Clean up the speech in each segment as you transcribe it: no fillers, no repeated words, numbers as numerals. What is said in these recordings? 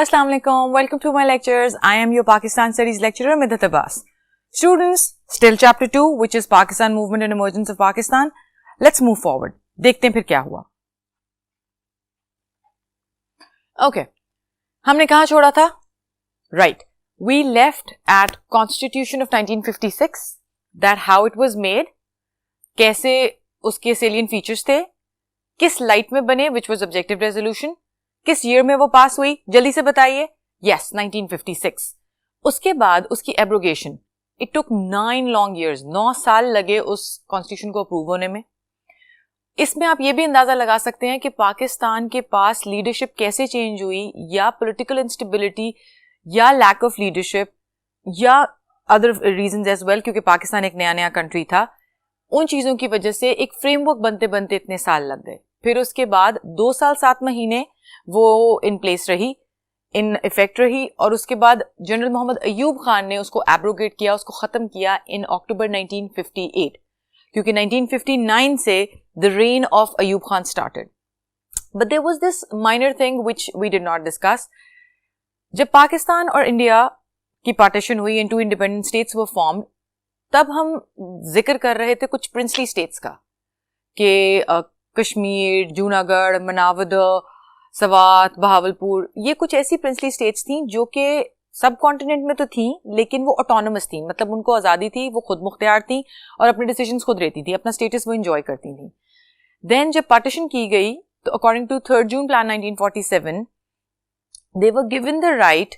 Assalamu alaikum. Welcome to my lectures. I am your Pakistan Studies lecturer, Midhat Abbas. Students, still chapter 2, which is Pakistan Movement and Emergence of Pakistan. Let's move forward. देखते हैं फिर क्या हुआ. Okay. हमने कहाँ छोड़ा था? Right. We left at Constitution of 1956. That how it was made. कैसे उसके salient features थे. किस लाइट में बने, which was objective resolution. किस ईयर में वो पास हुई, जल्दी से बताइए. यस, 1956. उसके बाद उसकी abrogation. It took 9 long years, 9 साल लगे उस कॉन्स्टिट्यूशन को अप्रूव होने में. इसमें आप ये भी अंदाजा लगा सकते हैं कि पाकिस्तान के पास लीडरशिप कैसे चेंज हुई, या पॉलिटिकल इंस्टेबिलिटी, या लैक ऑफ लीडरशिप, या अदर रीजंस एज वेल, क्योंकि पाकिस्तान एक नया नया कंट्री था. उन चीजों की वजह से एक फ्रेमवर्क बनते बनते इतने साल लग गए. फिर उसके बाद 2 साल 7 महीने वो इन प्लेस रही, इन इफेक्ट रही, और उसके बाद जनरल मोहम्मद अयूब खान ने उसको एब्रोगेट किया, उसको खत्म किया इन अक्टूबर 1958, क्योंकि 1959 से the reign of Ayub Khan started. But there was this minor thing which we did not discuss. जब पाकिस्तान और इंडिया की पार्टीशन हुई, in 2 independent states were formed, तब हम जिक्र कर रहे थे कुछ प्रिंसली स्टेट्स का, कि कश्मीर, जूनागढ़, मनावद, सवात, बहावलपुर, ये कुछ ऐसी प्रिंसली स्टेट्स थी जो कि सब कॉन्टिनेंट में तो थी, लेकिन वो ऑटोनमस थी, मतलब उनको आज़ादी थी, वो खुद मुख्तियार थी और अपने डिसीजंस खुद रहती थी, अपना स्टेटस वो एंजॉय करती थी. देन जब पार्टीशन की गई, तो according to 3 June plan 1947, they were given the right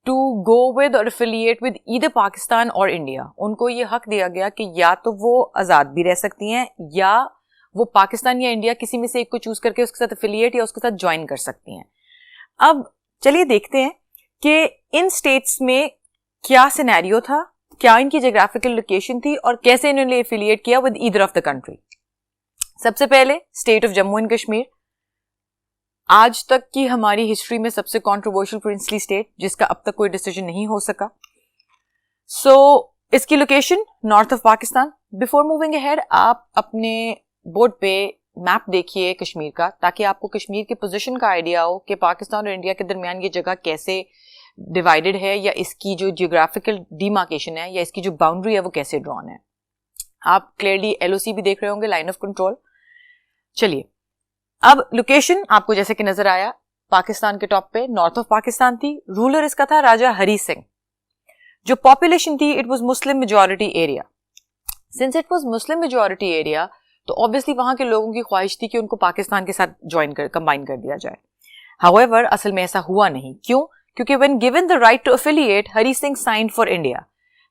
to go with और एफिलिएट विद ईदर पाकिस्तान और इंडिया. उनको ये हक दिया गया कि या तो वो आज़ाद भी रह सकती हैं, या वो पाकिस्तान या इंडिया किसी में से एक को चूज करके उसके साथ एफिलिएट या उसके साथ ज्वाइन कर सकती हैं. अब चलिए देखते हैं कि इन स्टेट्स में क्या सिनेरियो था, क्या इनकी ज्योग्राफिकल लोकेशन थी, और कैसे इन्होंने एफिलिएट किया with either of the country. सबसे पहले state of Jammu and Kashmir, आज तक की हमारी हिस्ट्री में सबसे कॉन्ट्रोवर्शियल प्रिंसली स्टेट, जिसका अब तक कोई डिसीजन नहीं हो सका. सो इसकी location north of Pakistan. Before moving ahead, आप अपने बोर्ड पे मैप देखिए कश्मीर का, ताकि आपको कश्मीर के पोजीशन का आइडिया हो कि पाकिस्तान और इंडिया के दरमियान ये जगह कैसे डिवाइडेड है, या इसकी जो जियोग्राफिकल डिमार्केशन है, या इसकी जो बाउंड्री है वो कैसे ड्रॉन है. आप क्लियरली एलओसी भी देख रहे होंगे, लाइन ऑफ कंट्रोल. चलिए, अब लोकेशन आपको जैसे कि नजर आया, पाकिस्तान के टॉप पे नॉर्थ ऑफ पाकिस्तान थी. रूलर इसका था राजा हरी सिंह. जो पॉपुलेशन थी, it was Muslim majority area. Since it was Muslim majority area, तो ऑब्वियसली वहां के लोगों की ख्वाहिश थी कि उनको पाकिस्तान के साथ कंबाइन कर दिया जाए. हाउएवर, असल में ऐसा हुआ नहीं. क्यों? क्योंकि when given the right to affiliate, Hari Singh signed for India.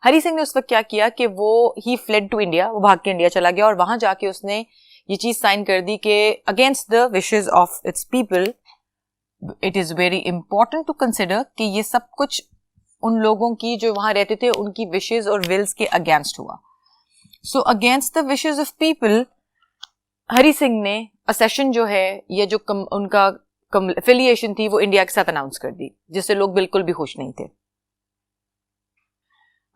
Hari Singh ने उस वक्त क्या किया कि वो ही फ्लेड टू इंडिया, वो भाग के इंडिया चला गया, और वहां जाके उसने ये चीज साइन कर दी कि against the wishes of its people, it is very important to consider कि ये सब कुछ उन लोगों की जो वहां रहते थे उनकी विशेज और विल्स के अगेंस्ट हुआ. So against the wishes of people, Hari Singh ने असेशन जो है, ये जो उनका एफिलिएशन थी, वो इंडिया के साथ अनाउंस कर दी, जिससे लोग बिल्कुल भी खुश नहीं थे.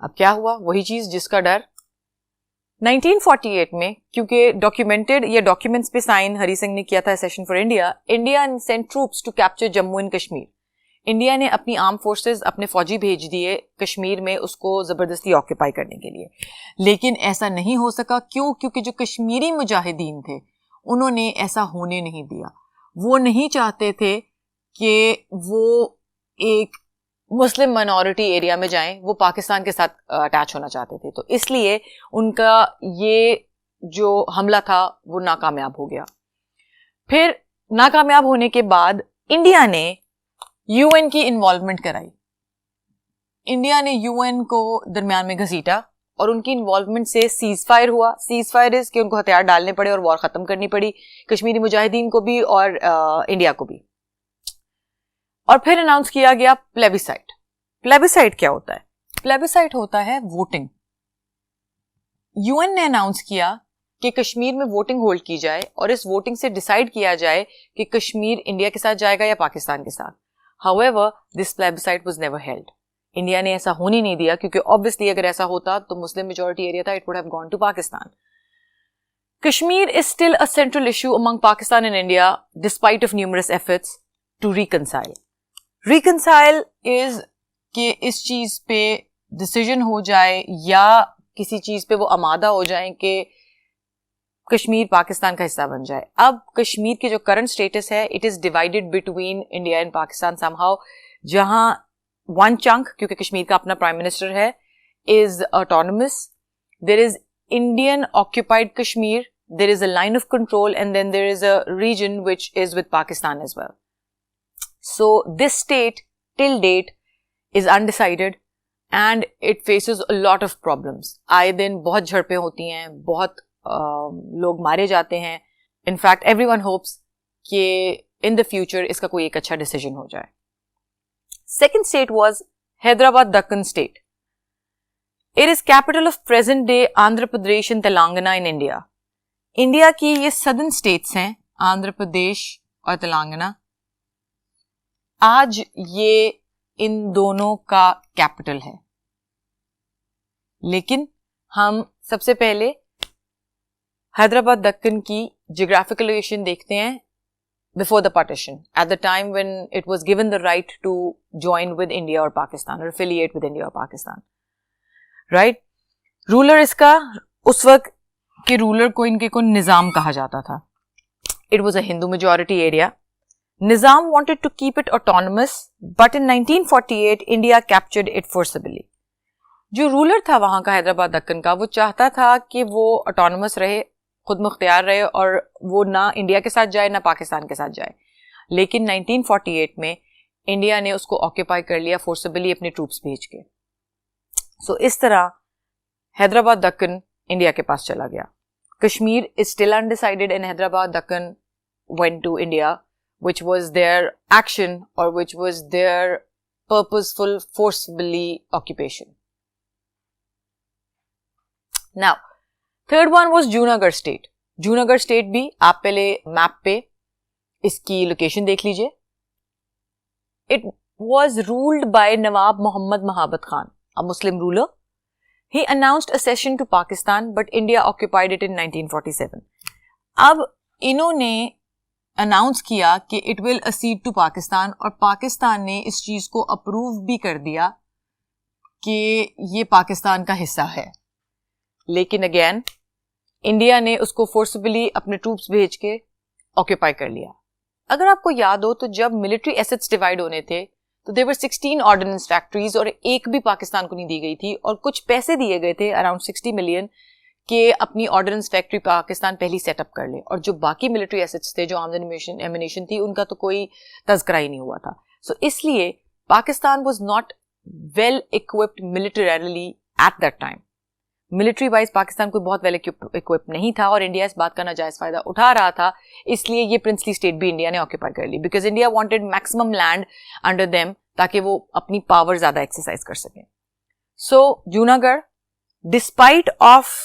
अब क्या हुआ? वही चीज जिसका डर. 1948 में, क्योंकि डॉक्यूमेंटेड ये डॉक्यूमेंट्स पे साइन हरी सिंह ने किया था accession for India, India sent troops to capture Jammu and Kashmir. India ने अपनी आर्म फोर्सेस, अपने फौजी भेज दिए कश्मीर में उसको जबरदस्ती ऑक्यूपाई करने के लिए. लेकिन ऐसा नहीं हो सका. क्यों? क्योंकि जो कश्मीरी मुजाहिदीन थे, उन्होंने ऐसा होने नहीं दिया. वो नहीं चाहते थे कि वो एक मुस्लिम माइनॉरिटी एरिया में जाएं, वो पाकिस्तान के साथ अटैच होना चाहते थे. तो इसलिए उनका ये जो हमला था वो नाकामयाब हो गया. फिर नाकामयाब होने के बाद इंडिया ने यूएन की इन्वॉल्वमेंट कराई. इंडिया ने यूएन को दरमियान में घसीटा, और उनकी इन्वॉल्वमेंट से सीज फायर हुआ. सीज फायर इज कि उनको हथियार डालने पड़े और वॉर खत्म करनी पड़ी, कश्मीरी मुजाहिदीन को भी और इंडिया को भी. और फिर अनाउंस किया गया प्लेबिसाइट. प्लेबिसाइट क्या होता है? प्लेबिसाइट होता है वोटिंग. यूएन ने अनाउंस किया कि कश्मीर में वोटिंग होल्ड की जाए, और इस वोटिंग से डिसाइड किया जाए कि कश्मीर इंडिया के साथ जाएगा या पाकिस्तान के साथ. However, this plebiscite was never held. India ने ऐसा होने नहीं दिया, क्योंकि ऑब्वियसली अगर ऐसा होता तो मुस्लिम मेजॉरिटी एरिया था, it would have gone to Pakistan. Kashmir is still a central issue among Pakistan and India despite of numerous efforts to reconcile. Reconcile is कि इस चीज पे डिसीजन हो जाए या किसी चीज पे वो आमादा हो जाए कि कश्मीर पाकिस्तान का हिस्सा बन जाए. अब कश्मीर की जो करंट स्टेटस है, it is divided between India and Pakistan somehow, जहां वन चंक, क्योंकि कश्मीर का अपना प्राइम मिनिस्टर है, is autonomous. There is Indian occupied Kashmir, there is a line of control, and then there is a region which is with Pakistan as well. So this state till date is undecided and it faces a lot of problems. आए दिन बहुत झड़पें होती हैं, बहुत लोग मारे जाते हैं. In fact, everyone hopes कि in the future इसका कोई एक अच्छा decision हो जाए. Second state was Hyderabad Deccan state. It is capital of present day Andhra Pradesh and Telangana in India. India की ये सदर्न स्टेट्स हैं, आंध्र प्रदेश और तेलंगाना. आज ये इन दोनों का कैपिटल है. लेकिन हम सबसे पहले हैदराबाद दक्कन की जियोग्राफिकल लोकेशन देखते हैं before the partition, at the time when it was given the right to join with India और पाकिस्तान, और एफिलिएट विद इंडिया और पाकिस्तान. राइट. रूलर इसका उस वक्त कि रूलर को इनके को निजाम कहा जाता था. It was a Hindu majority area. Nizam wanted to keep it autonomous, but in 1948 India captured it forcibly. जो रूलर था वहां का हैदराबाद दक्कन का, वो चाहता था कि वो ऑटोनमस रहे, खुद मुख्तियार रहे, और वो ना इंडिया के साथ जाए ना पाकिस्तान के साथ जाए. लेकिन 1948 में इंडिया ने उसको ऑक्यूपाई कर लिया फोर्सिबली अपने ट्रूप्स भेज के. सो इस तरह हैदराबाद दक्कन इंडिया के पास चला गया. Kashmir is still undecided and Hyderabad Deccan went to India, which was their action or which was their purposeful, forcibly occupation. Now, third one was Junagadh state. Junagadh state भी आप पहले मैप पे इसकी लोकेशन देख लीजिए. It was ruled by Nawab Muhammad Mahabat Khan, a Muslim ruler. He announced accession to Pakistan, but India occupied it in 1947. अब इन्होंने announce किया कि it will accede to Pakistan, और पाकिस्तान ने इस चीज को अप्रूव भी कर दिया कि ये पाकिस्तान का हिस्सा है. लेकिन अगेन इंडिया ने उसको फोर्सबली अपने ट्रूप्स भेज के ऑक्यूपाई कर लिया. अगर आपको याद हो तो जब मिलिट्री एसेट्स डिवाइड होने थे तो देयर वर 16 ऑर्डिनेंस फैक्ट्रीज और एक भी पाकिस्तान को नहीं दी गई थी, और कुछ पैसे दिए गए थे अराउंड 60 मिलियन के अपनी ऑर्डिनेंस फैक्ट्री पाकिस्तान पहली सेटअप कर ले, और जो बाकी मिलिट्री एसेट्स थे, जो आमदनी एमिनेशन थी, उनका तो कोई तस्करा ही नहीं हुआ था. सो इसलिए Pakistan was not well equipped militarily at that time. Military wise Pakistan कोई बहुत वेल इक्विप नहीं था, और इंडिया इस बात का नाजायज फायदा उठा रहा था. इसलिए ये प्रिंसली स्टेट भी इंडिया ने ऑक्यूपाई कर ली, because India wanted maximum land under them ताकि वो अपनी पावर ज्यादा एक्सरसाइज कर सकें. So Junagadh, despite of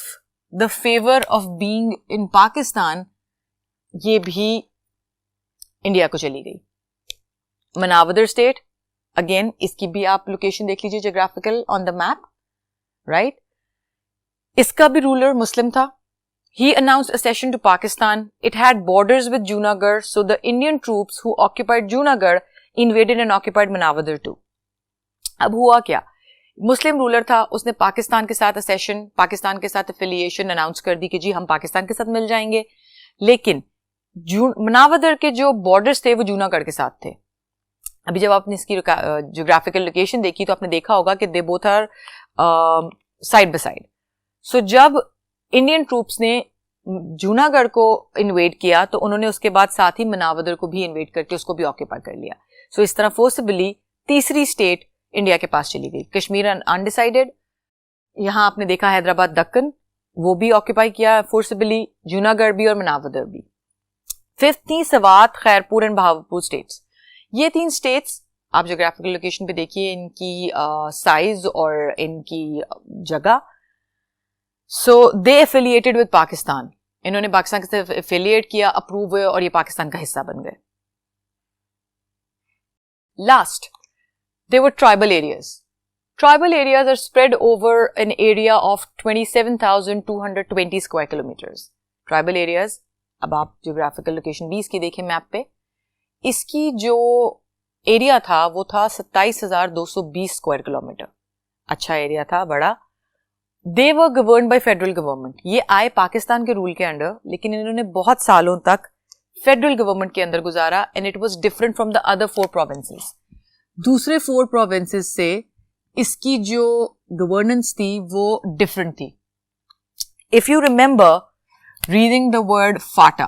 the favour of being in Pakistan, ये भी इंडिया को चली गई. मनावदर स्टेट, अगेन इसकी भी आप लोकेशन देख लीजिए geographical on the map. Right. इसका भी रूलर मुस्लिम था. He announced accession to Pakistan. It had borders with Junagadh, so the Indian troops who occupied Junagadh invaded and occupied Manavadar too. अब हुआ क्या? मुस्लिम रूलर था, उसने पाकिस्तान के साथ accession, पाकिस्तान के साथ affiliation अनाउंस कर दी कि जी हम पाकिस्तान के साथ मिल जाएंगे. लेकिन मनावदर के जो बॉर्डर्स थे वो जूनागढ़ के साथ थे. अभी जब आपने इसकी जियोग्राफिकल लोकेशन देखी तो आपने देखा होगा कि they both are side by side. So जब इंडियन ट्रूप्स ने जूनागढ़ को इन्वेड किया तो उन्होंने उसके बाद साथ ही मनावदर को भी इन्वेड करके उसको भी ऑक्यूपाई कर लिया. सो इस तरह फोर्सिबली तीसरी स्टेट इंडिया के पास चली गई. कश्मीर अनडिसाइडेड, यहां आपने देखा हैदराबाद दक्कन, वो भी ऑक्यूपाई किया फोर्सिबली, जूनागढ़ भी और मनावदर भी. फिफ्थ थी सवात, खैरपुर एंड बहावलपुर स्टेट्स. ये तीन स्टेट्स आप जियोग्राफिकल लोकेशन पे देखिए इनकी साइज और इनकी जगह. सो दे एफिलिएटेड विद पाकिस्तान, इन्होंने पाकिस्तान के साथ एफिलिएट किया, अप्रूव हुए और ये पाकिस्तान का हिस्सा बन गए. Last, they were tribal areas. Tribal areas are spread over an area of 27,220 square kilometers. Tribal areas, अब आप geographical location 20 की देखें मैप पे, इसकी जो एरिया था वो था 27,220 स्क्वायर किलोमीटर. अच्छा एरिया था, बड़ा. दे वर गवर्न्ड बाय फेडरल गवर्नमेंट. ये आए पाकिस्तान के रूल के अंडर, लेकिन इन्होंने बहुत सालों तक फेडरल गवर्नमेंट के अंदर गुजारा and it was different from the other 4 provinces. दूसरे 4 प्रोविंसेस से इसकी जो गवर्नेंस थी वो डिफरेंट थी. If you remember reading the word FATA,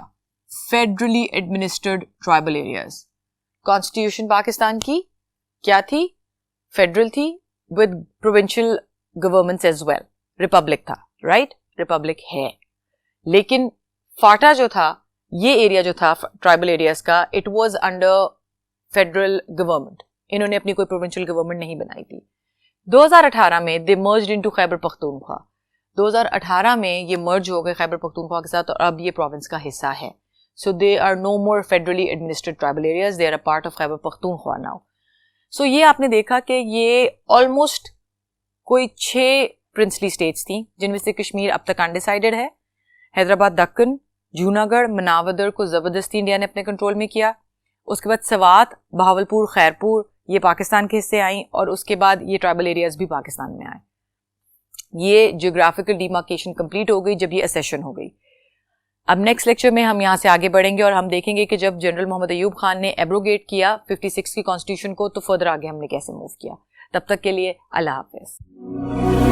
federally administered tribal areas. Constitution Pakistan की क्या थी? फेडरल थी with provincial governments as well. Republic था, राइट? रिपब्लिक है. लेकिन फाटा जो था, ये एरिया जो था ट्राइबल एरियाज का, it was under federal government. इन्होंने अपनी कोई प्रोविंशियल गवर्नमेंट नहीं बनाई थी. 2018 में दे मर्ज्ड इनटू खैबर पख्तूनख्वा. 2018 में ये मर्ज हो गए खैबर पख्तूनख्वा के साथ और अब ये प्रोविंस का हिस्सा है. So they are no more federally administered tribal areas. They are a part of Khyber Pakhtunkhwa now. So ये आपने देखा कि ये almost कोई 6 princely states थी, जिनमें से कश्मीर अब तक अनडिसाइडेड है. हैदराबाद, दक्कन, जूनागढ़, मनावदर को जबरदस्ती इंडिया ने अपने कंट्रोल में किया. उसके बाद सवात, बहावलपुर, खैरपुर ये पाकिस्तान के हिस्से आई और उसके बाद ये ट्राइबल एरियाज भी पाकिस्तान में आए. ये जियोग्राफिकल डिमार्केशन कंप्लीट हो गई जब ये असेशन हो गई. अब नेक्स्ट लेक्चर में हम यहाँ से आगे बढ़ेंगे और हम देखेंगे कि जब जनरल मोहम्मद अयूब खान ने एब्रोगेट किया 56 की कॉन्स्टिट्यूशन को तो फर्दर आगे हमने कैसे मूव किया. तब तक के लिए अल्लाह हाफिज.